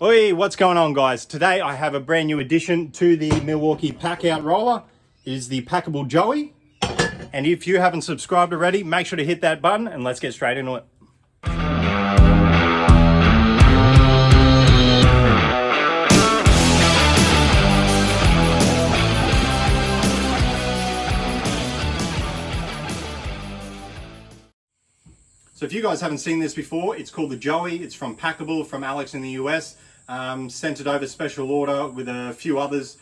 Oi, what's going on, guys? Today I have a brand new addition to the Milwaukee packout roller. It is the Packible Joey. And if you haven't subscribed already, make sure to hit that button and let's get straight into it. So if you guys haven't seen this before, it's called the Joey. It's from Packible, from Alex in the US. Sent it over special order with a few others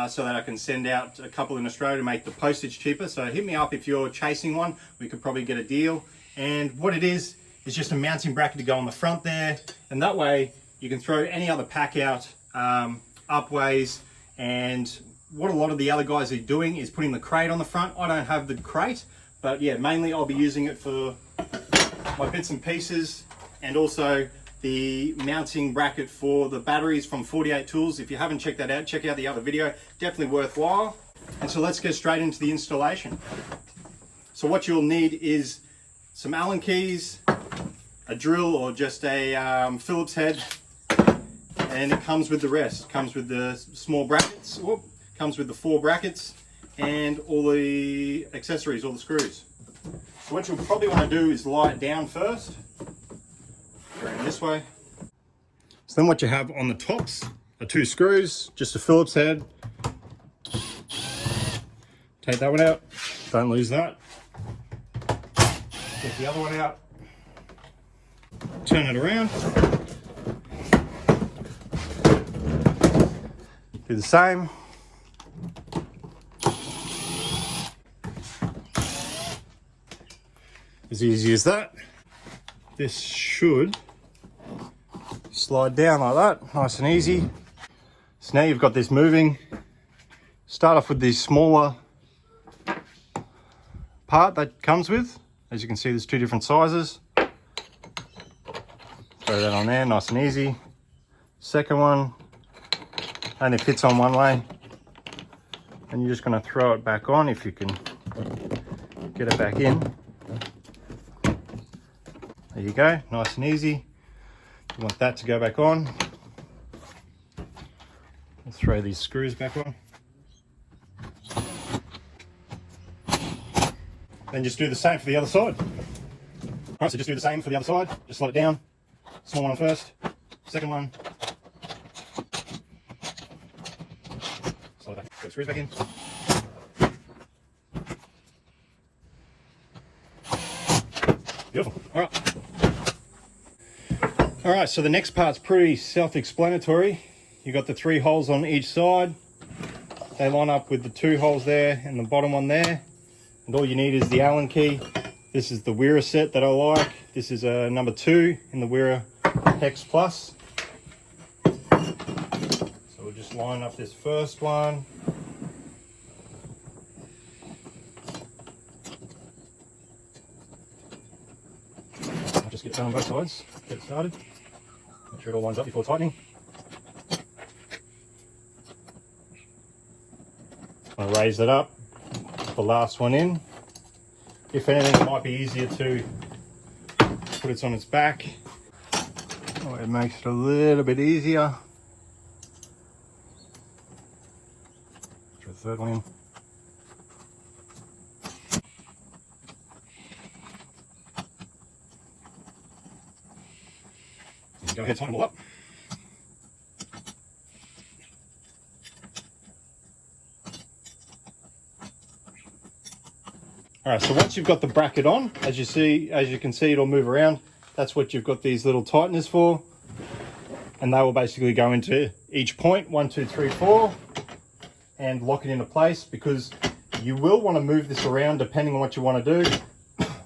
so that I can send out a couple in Australia to make the postage cheaper. So hit me up if you're chasing one. We could probably get a deal. And what it is just a mounting bracket to go on the front there. And that way you can throw any other pack out upways. And what a lot of the other guys are doing is putting the crate on the front. I don't have the crate, but yeah, mainly I'll be using it for my bits and pieces, and also the mounting bracket for the batteries from 48 Tools. If you haven't checked that out, check out the other video, definitely worthwhile. And so let's get straight into the installation. So what you'll need is some Allen keys, a drill or just a Phillips head, and it comes with the rest. It comes with the small brackets, comes with the 4 brackets and all the accessories, all the screws. So what you'll probably want to do is lie it down first, going this way. So then what you have on the tops are 2 screws, just a Phillips head. Take that one out, don't lose that. Get the other one out, turn it around. Do the same. As easy as that. This should slide down like that, nice and easy. So now you've got this moving. Start off with the smaller part that comes with. As you can see, there's 2 different sizes. Throw that on there, nice and easy. Second one only fits on one way. And you're just going to throw it back on if you can get it back in. There you go, nice and easy. You want that to go back on. We'll throw these screws back on. Then just do the same for the other side. Alright, so just do the same for the other side. Just slide it down. Small one first, second one. Slide it back, put the screws back in. Beautiful, alright. Alright, so the next part's pretty self-explanatory. You've got the 3 holes on each side. They line up with the 2 holes there and the bottom one there. And all you need is the Allen key. This is the Wera set that I like. This is a number 2 in the Wera Hex Plus. So we'll just line up this first one. I'll just get done on both sides, get it started. Make sure it all lines up before tightening. I'm going to raise it up, put the last one in. If anything, it might be easier to put it on its back. Oh, it makes it a little bit easier. Throw the third one in. Go ahead, tighten them all up. Alright, so once you've got the bracket on, as you can see, it'll move around. That's what you've got these little tighteners for. And they will basically go into each point, 1, 2, 3, 4, and lock it into place, because you will want to move this around depending on what you want to do.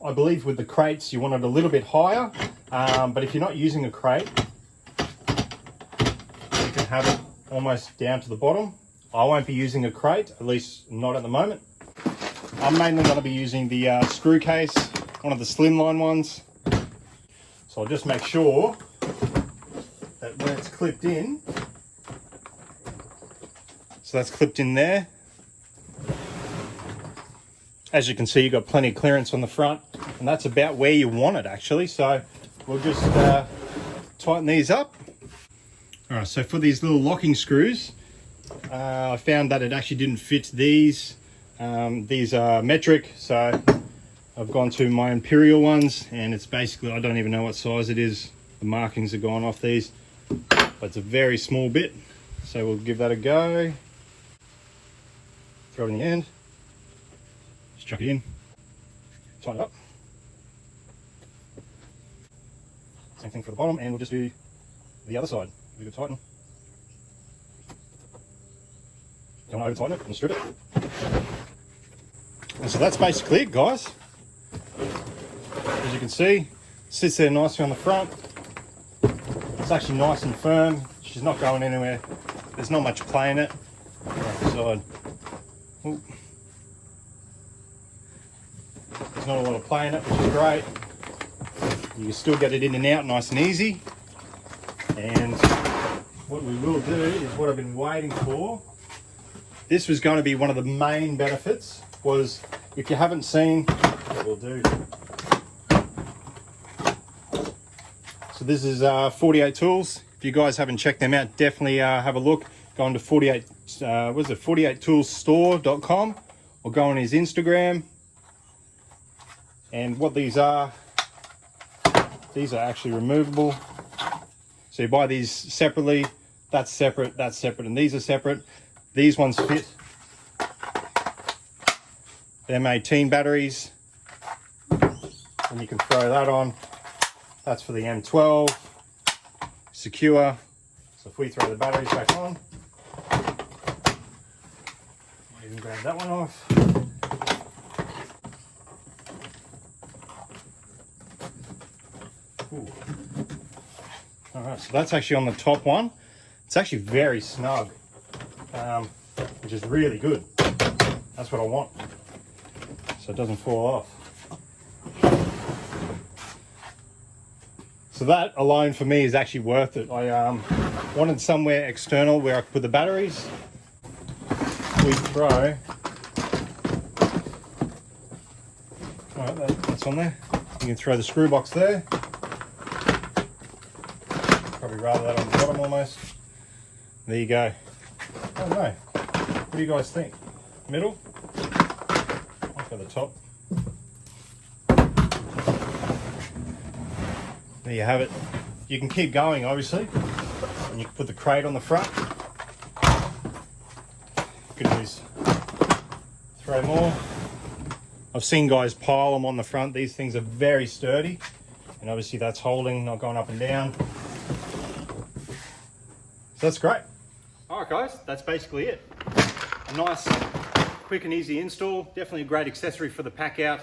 I believe with the crates you want it a little bit higher, but if you're not using a crate, you can have it almost down to the bottom. I won't be using a crate, at least not at the moment. I'm mainly going to be using the screw case, one of the slimline ones. So I'll just make sure that when it's clipped in, so that's clipped in there. As you can see, you've got plenty of clearance on the front, and that's about where you want it actually. So we'll just tighten these up. All All right, so for these little locking screws, I found that it actually didn't fit these. These are metric, so I've gone to my imperial ones, and it's basically, I don't even know what size it is. The markings are gone off these, but it's a very small bit. So we'll give that a go. Throw it in the end. Just chuck it in. Tighten it up. Same thing for the bottom, and we'll just do the other side. Give it a tighten. Don't over tighten it and strip it. And so that's basically it, guys. As you can see, sits there nicely on the front. It's actually nice and firm. She's not going anywhere. There's not much play in it. Off the side. Ooh. There's not a lot of play in it, which is great. You can still get it in and out nice and easy. And what we will do is what I've been waiting for. This was going to be one of the main benefits, was if you haven't seen what we'll do. So this is 48 Tools. If you guys haven't checked them out, definitely have a look. Go on to 48toolsstore.com or go on his Instagram. And what these are actually removable. So you buy these separately. That's separate, and these are separate. These ones fit. They're made teen batteries, and you can throw that on. That's for the M12, secure. So if we throw the batteries back on, I'll even grab that one off. Ooh. All right, so that's actually on the top one. It's actually very snug, which is really good. That's what I want, so it doesn't fall off. So that alone for me is actually worth it. I wanted somewhere external where I could put the batteries. We throw, all right, that's on there. You can throw the screw box there. Probably rather that on the bottom almost. There you go. I don't know. What do you guys think? Middle? I'll go the top. There you have it. You can keep going, obviously, and you can put the crate on the front. Good news. Throw more. I've seen guys pile them on the front. These things are very sturdy, and obviously that's holding, not going up and down. So that's great. All right, guys, that's basically it. A nice, quick and easy install. Definitely a great accessory for the pack out.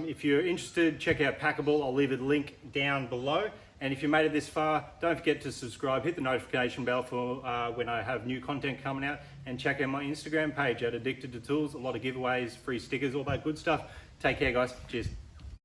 If you're interested, check out Packible. I'll leave a link down below. And if you made it this far, don't forget to subscribe, hit the notification bell for when I have new content coming out, and check out my Instagram page at addictedtotools. A lot of giveaways, free stickers, all that good stuff. Take care, guys. Cheers.